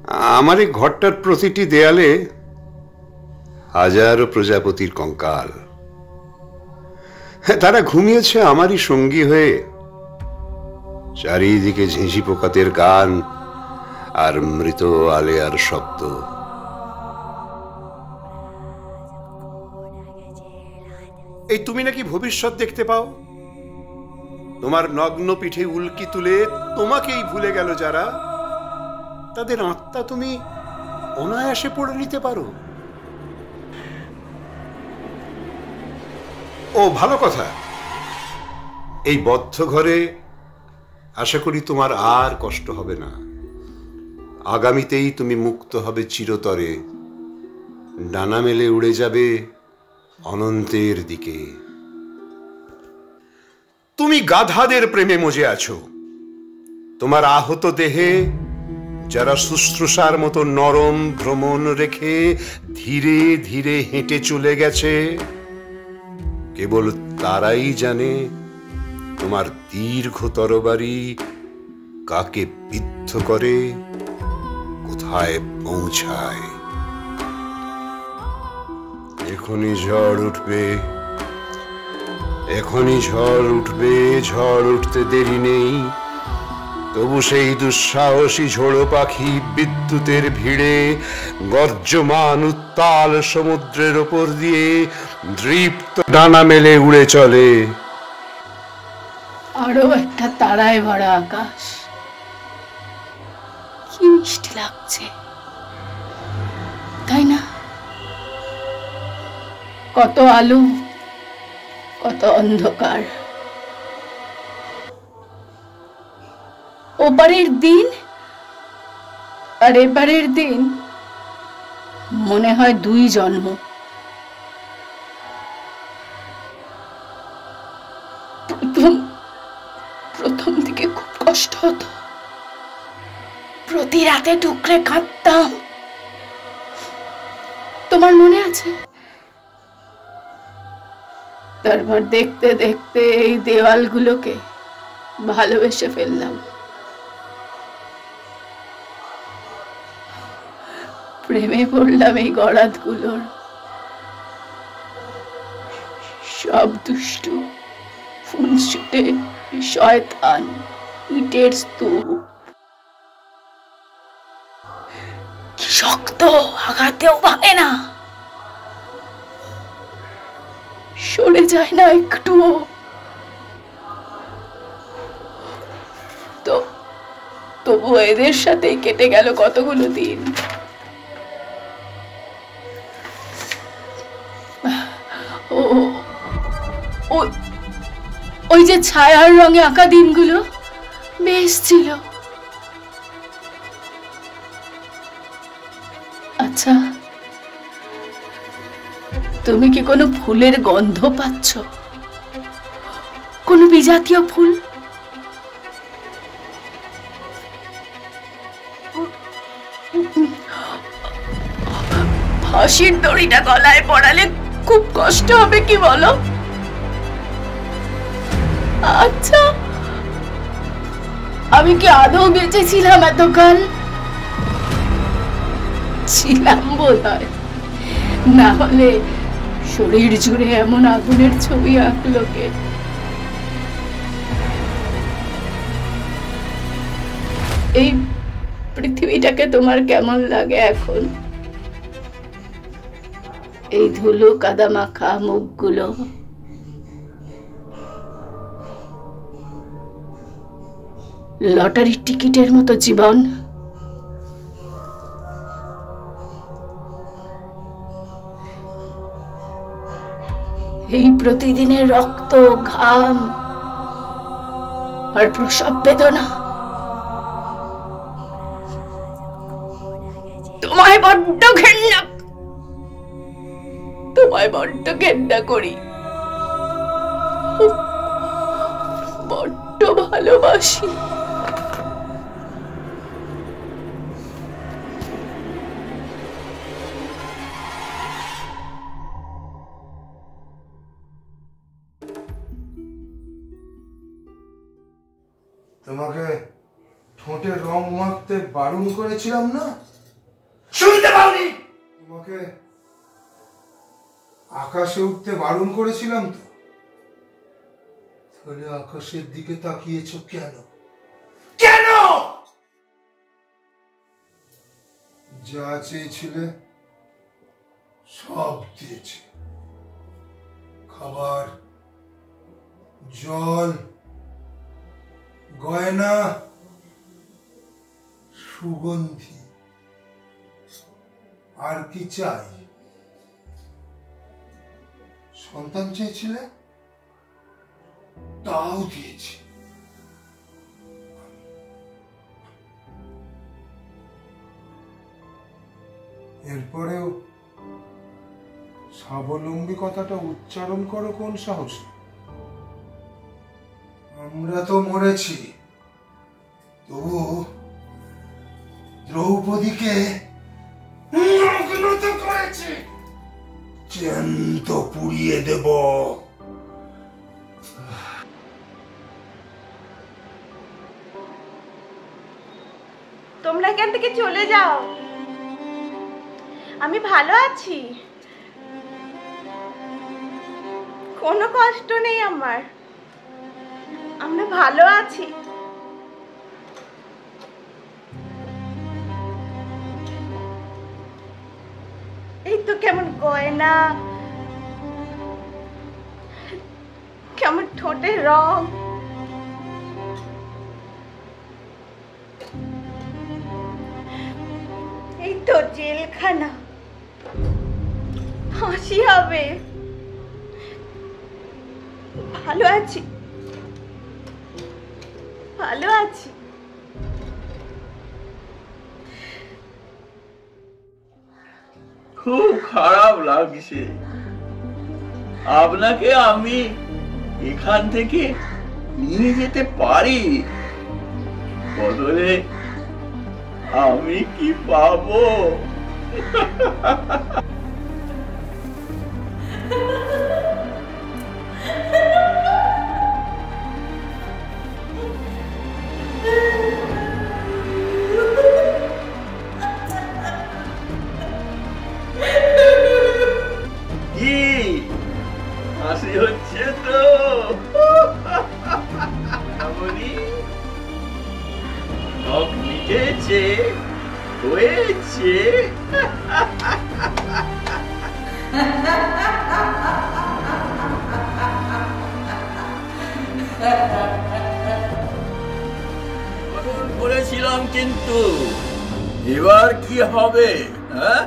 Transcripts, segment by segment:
আমার এই ঘরটার প্রতিটি দেয়ালে হাজারো প্রজাপতির কঙ্কাল। তারা ঘুমিয়েছে আমারই সঙ্গী হয়ে। চারিদিকে ঝিঁঝি পোকাদের গান আর মৃত আলেয়ার শব্দ। এই তুমি নাকি ভবিষ্যৎ দেখতে পাও? তোমার নগ্ন পিঠে উল্কি তুলে তোমাকেই ভুলে গেল যারা, তাদের আত্মা তুমি অনায়াসে পড়ে নিতে পারো। ও ভালো কথা, এই বদ্ধ ঘরে আশা করি তোমার আর কষ্ট হবে না। আগামীতেই তুমি মুক্ত হবে চিরতরে, ডানা মেলে উড়ে যাবে অনন্তের দিকে। তুমি গাধাদের প্রেমে মজে আছো। তোমার আহত দেহে যারা শুশ্রূষার মতো নরম ভ্রমণ রেখে ধীরে ধীরে হেঁটে চলে গেছে, কেবল তারাই জানে তোমার দীর্ঘ তরবারি কাকে বিদ্ধ করে, কোথায় পৌঁছায়। এখনই ঝড় উঠবে, এখনই ঝড় উঠবে, ঝড় উঠতে দেরি নেই। তবু সেই দুঃসাহসী ঝোড়ো পাখি বিদ্যুতের ভিড়ে গর্জমান উত্তাল সমুদ্রের ওপর দিয়ে দৃপ্ত ডানা মেলে উড়ে চলে। আরো একটা তারায় ভরা আকাশ, কি মিষ্টি লাগছে, তাই না? কত আলো, কত অন্ধকার। ওপারের দিন আর এপারের দিন মনে হয় দুই জন্ম। প্রথম দিকে খুব কষ্ট হতো, প্রতি রাতে টুকরে কাঁদতাম। তোমার মনে আছে? তারপর দেখতে দেখতে এই দেওয়ালগুলোকে ভালোবেসে ফেললাম। প্রেমে পড়লাম এই গরাদগুলোর। সব দুষ্টু, ফুলছুটে শয়তান, ইটের স্তূপ। কি শক্ত, আঘাতেও ভাঙে না, সরে যায় না একটুও। তো তবু এদের সাথেই কেটে গেল কতগুলো দিন। ওই যে ছায়ার রঙে আঁকা দিনগুলো বেশ ছিল। আচ্ছা, তুমি কি কোনো ফুলের গন্ধ পাচ্ছ? কোনো বিজাতীয় ফুল? ফাঁসির দড়িটা গলায় পড়ালে খুব কষ্ট হবে কি বলো? আচ্ছা, আমি কি আদৌ বেঁচে ছিলাম এতকাল? ছিলাম বোধহয়, না হলে শরীর জুড়ে এমন আগুনের ছবি আঁকলো কে? এই পৃথিবীটাকে তোমার কেমন লাগে এখন? এই ধুলো কাদা মাখা মুখগুলো, লটারির টিকিটের মতো জীবন। এই প্রতিদিনের রক্ত, ঘাম আর প্রসব বেদনা। তোমায় বড্ড ঘেন্না করি, বড্ড ভালোবাসি। তোমাকে ঠোঁটে রং মাখতে বারণ করেছিলাম না? শুনতে পাওনি? তোমাকে আকাশে উঠতে বারণ করেছিলাম তো, তাহলে আকাশের দিকে তাকিয়েছ কেন? কেন? যা চেয়েছিলে সব দিয়েছে, খাবার, জল, গয়না, সুগন্ধি, আর কি চাই? সন্তান চেয়েছিলে, তাও দিয়েছি। এরপরেও স্বাবলম্বী কথাটা উচ্চারণ করো কোন সাহসে? আমরা তো মরেছি, তবু দ্রৌপদীকে করেছি, জ্যান্ত পুড়িয়ে দেব। তোমরা এখান থেকে চলে যাও, আমি ভালো আছি, কোনো কষ্ট নেই আমার, আমরা ভালো আছি। এই তো কেমন গয়না, কেমন ঠোঁটের রং, এই তো জেলখানা, ফাঁসি হবে। ভালো আছি, ভালো আছি। খুব খারাপ লাগছে, আপনাকে আমি এখান থেকে নিয়ে যেতে পারি, বদলে আমি কি পাবো? কি হাসি হচ্ছে তো? শখ মিটেছে, হয়েছে। করেছিলাম, কিন্তু এবার কি হবে? হ্যাঁ,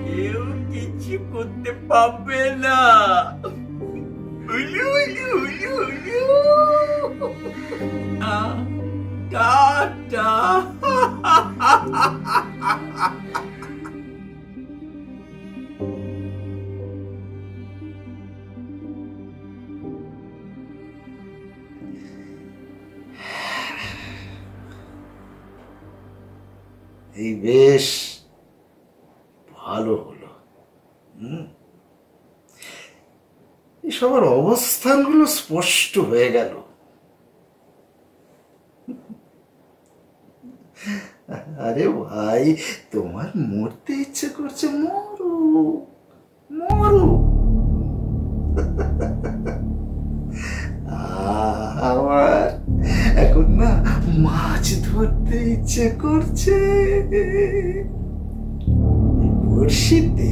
কেউ কিছু করতে পারবে না। টাটা। এই বেশ ভালো হলো। এই সবার অবস্থানগুলো স্পষ্ট হয়ে গেল। আরে ভাই, তোমার মরতে ইচ্ছে করছে, মরো মরো। আমার এখন না মাছ ধরতে ইচ্ছে করছে, বড়শিতে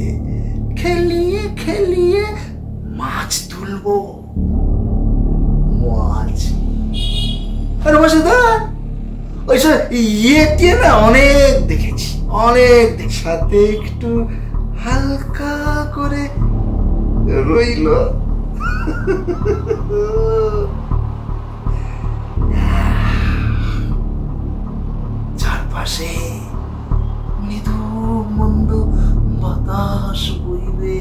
খেলিয়ে খেলিয়ে মাছ তুলবো। মাছ আর মজাদার, ওইসব ইয়ে না অনেক দেখেছি, অনেক সাথে একটু হালকা করে রইল। চারপাশে মৃদু মন্দ বাতাস বইবে,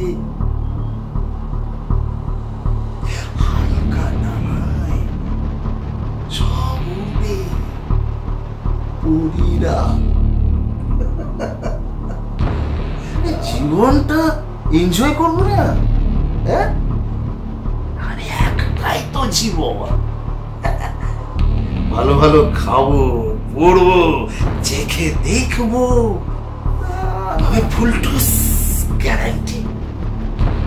হালকা নামায় সব উঠবে পুরীরা। জীবনটা এনজয় করবো না? আরে একটাই তো জীবন, ভালো ভালো খাবো, পড়বো, চেখে দেখবো। আমি ফুলটুস গ্যারান্টি,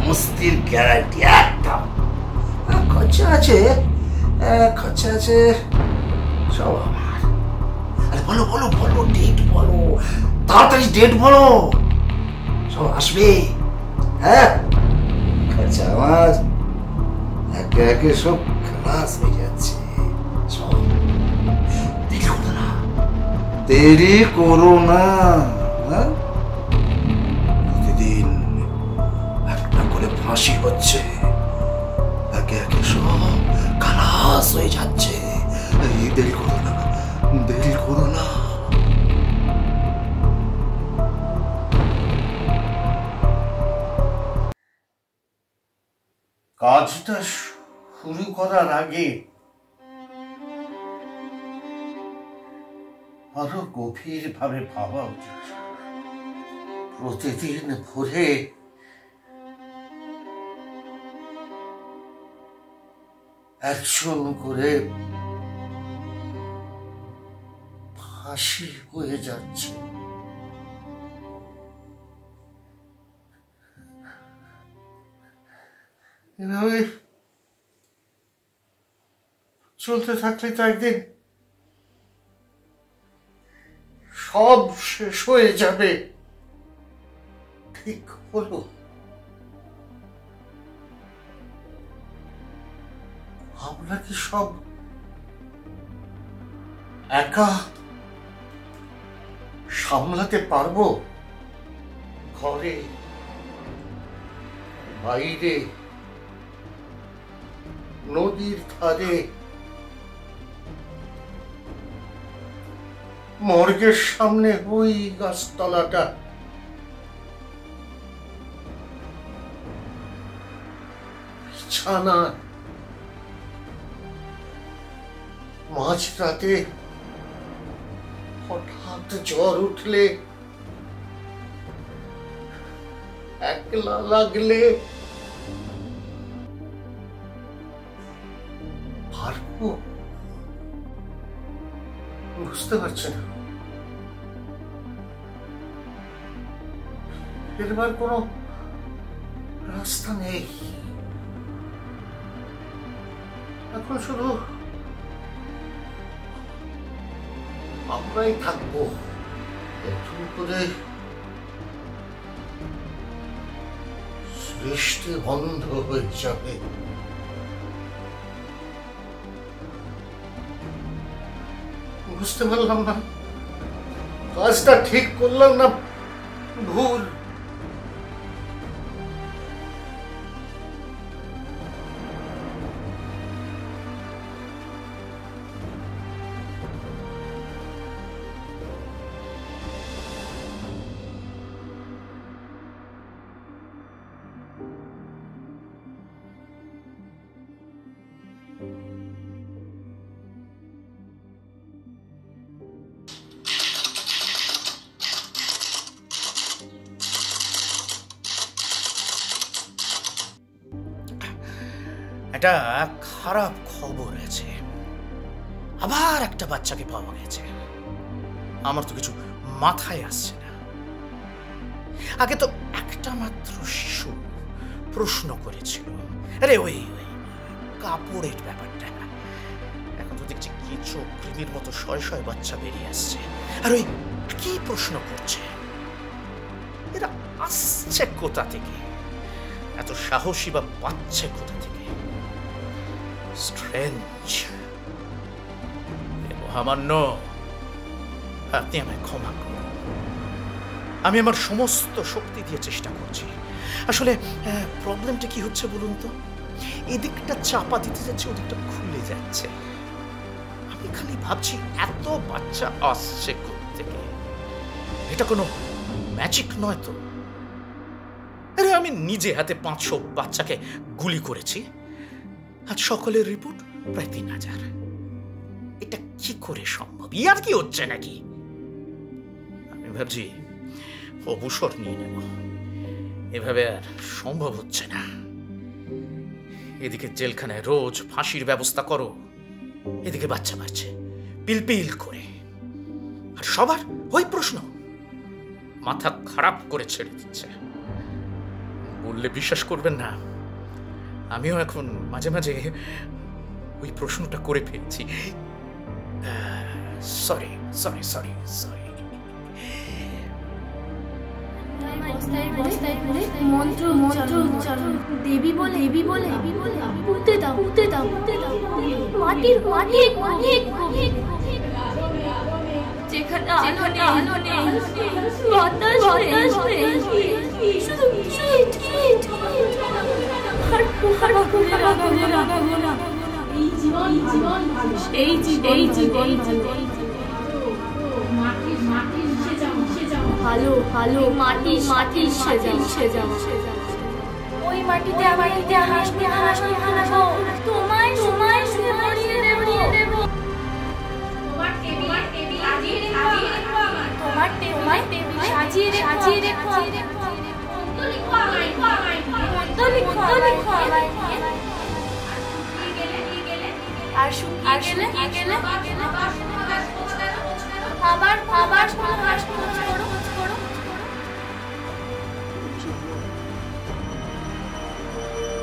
মস্তির গ্যারান্টি একদম। খরচা আছে, খরচা আছে সব আমার। আরে বলো বলো বলো, ডেট বলো, তাড়াতাড়ি ডেট বলো, সব আসবে। হ্যাঁ, খরচা আমার, একে একে সব খালাস হয়ে যাচ্ছে। সব দেরি করো না, দেরি করো না। হ্যাঁ, প্রতিদিন একটা করে ফাঁসি হচ্ছে, একে একে সব খালাস হয়ে যাচ্ছে। এই দেরি করো না, দেরি করো না। কাজটা শুরু করার আগে আরো গভীর ভাবে ভাবা উচিত। প্রতিদিন ভোরে একজন করে ফাঁসি হয়ে যাচ্ছে। এভাবে চলতে থাকলে তো একদিন সব শেষ হয়ে যাবে। ঠিক হলো। আমরা কি সব একা সামলাতে পারবো? ঘরে, বাইরে, নদীর ধারে, মর্গের সামনে ওই গাছতলাটা, বিছানা, মাঝরাতে হঠাৎ জ্বর উঠলে, একলা লাগলে, পারবো? বুঝতে পারছি না। ফেরবার কোনো রাস্তা নেই। এখন শুধু আমরাই থাকবো। একটু করে সৃষ্টি বন্ধ হয়ে যাবে। বুঝতে পারলাম না কাজটা ঠিক করলাম না ভুল। একটা খারাপ খবর আছে, আবার একটা বাচ্চাকে পাওয়া গেছে। আমার তো কিছু মাথায় আসছে না। আগে তো একটা মাত্র শিশু প্রশ্ন করেছিল, আরে ওই কাপড়ের ব্যাপারটা। এখন তো দেখছি কিছু কৃমির মতো শয় শয় বাচ্চা বেরিয়ে আসছে, আর ওই কি প্রশ্ন করছে। এরা আসছে কোথা থেকে? এত সাহসী বা পাচ্ছে কোথা থেকে? স্ট্রেঞ্জ। মহামান্য, আপনি আমায় ক্ষমা করুন। আমি আমার সমস্ত শক্তি দিয়ে চেষ্টা করছি। আসলে প্রবলেমটা কি হচ্ছে বলুন তো? এদিকটা চাপা দিতে যাচ্ছে, ওদিকটা খুলে যাচ্ছে। আমি খালি ভাবছি এত বাচ্চা আসছে কোত্থেকে? এটা কোনো ম্যাজিক নয় তো? আরে আমি নিজে হাতে 500 বাচ্চাকে গুলি করেছি, আজ সকলের রিপোর্ট প্রায় 3000। এটা কি করে সম্ভব? ইয়ার কি হচ্ছে নাকি? আমি ভাবছি অবসর নিয়ে নেব, এভাবে আর সম্ভব হচ্ছে না। এদিকে জেলখানায় রোজ ফাঁসির ব্যবস্থা করো, এদিকে বাচ্চা মারছে। পিলপিল করে, আর সবার ওই প্রশ্ন, মাথা খারাপ করে ছেড়ে দিচ্ছে। বললে বিশ্বাস করবেন না, আমিও এখন মাঝে মাঝে ওই প্রশ্নটা করে ফেলছি। Sorry sorry sorry sorry. মন্ত্র মন্ত্র উচ্চারণ, দেবী বলে দেবী বলে পুঁতে দাও পুঁতে দাও পুঁতে দাও, মাটির অনেক অনেক যেখানে আলো নেই, বাতাস নেই, শুধু এই জীবন ভালো ভালো মাটি মাটি সেজাও, ওই মাটিতে হাসবে তোমায় শুয়ে দেব, তোমার টেবিল সাজিয়ে রেখো, আর শুকিয়ে গেলে আবার হাস করো।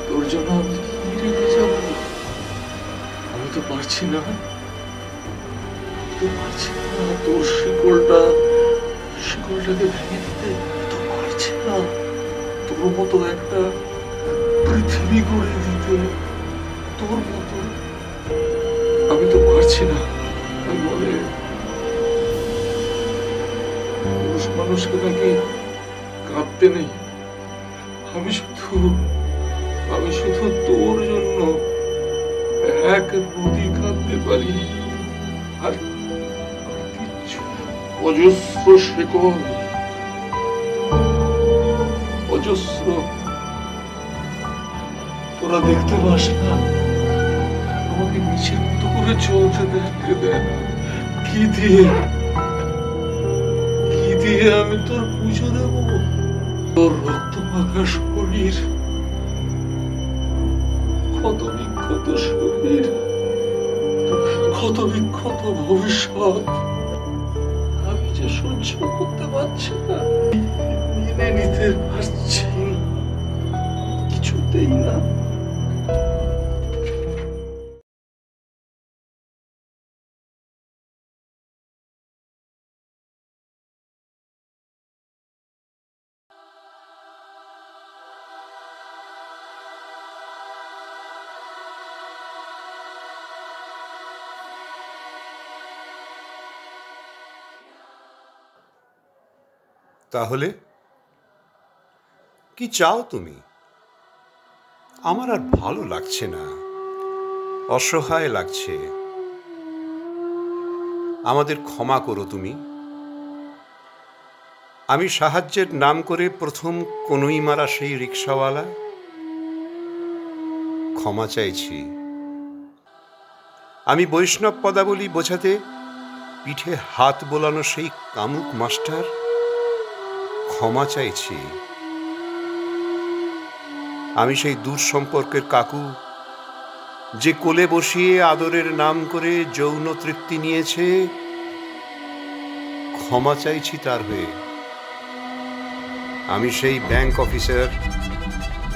তোর জন্য আমি কি রেখে যাব? আমি তো পারছি না, তোর শিকলটাকে ভেঙে দিতে তো পারছি না, তোর মতো একটা পৃথিবী গড়ে দিতে, তোর মতো আমি তো পারছি না। আমি বলে পুরুষ মানুষকে নাকি কাঁদতে নেই। আমি শুধু তোর জন্য এক নদী কাঁদতে পারি, আর কিচ্ছু। অজস্র শেকল, অজস্র, তোরা দেখতে পাস না, আমাকে নিচের মতো করে চলতে দেখতে দেয় না। কি দিয়ে আমি তোর পুজো দেব? তোর রক্ত মাখা শরীর, ক্ষত বিক্ষত শরীর, ক্ষত বিক্ষত ভবিষ্যৎ, আমি যে সহ্য করতে পারছি না, মেনে নিতে পারছি কিছুতেই না। তাহলে কি চাও তুমি? আমার আর ভালো লাগছে না, অসহায় লাগছে। আমাদের ক্ষমা করো তুমি। আমি সাহায্যের নাম করে প্রথম কনুই মারা সেই রিক্সাওয়ালা, ক্ষমা চাইছি। আমি বৈষ্ণব পদাবলী বোঝাতে পিঠে হাত বোলানো সেই কামুক মাস্টার, ক্ষমা চাইছি। আমি সেই দূর সম্পর্কের কাকু, যে কোলে বসিয়ে আদরের নাম করে যৌন তৃপ্তি নিয়েছে, ক্ষমা চাইছি তার হয়ে। আমি সেই ব্যাংক অফিসার,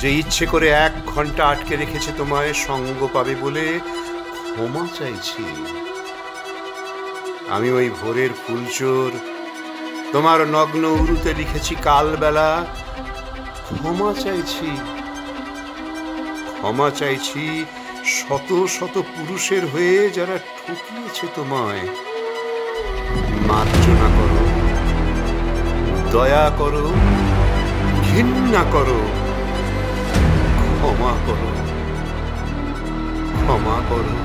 যে ইচ্ছে করে 1 ঘন্টা আটকে রেখেছে তোমায় সঙ্গ পাবে বলে, ক্ষমা চাইছি। আমি ওই ভোরের ফুলচোর, তোমার নগ্ন উরুতে লিখেছি কালবেলা, ক্ষমা চাইছি। ক্ষমা চাইছি শত শত পুরুষের হয়ে যারা ঠকিয়েছে তোমায়। মার্জনা করো, দয়া করো, ঘৃণা করো, ক্ষমা করো, ক্ষমা করো।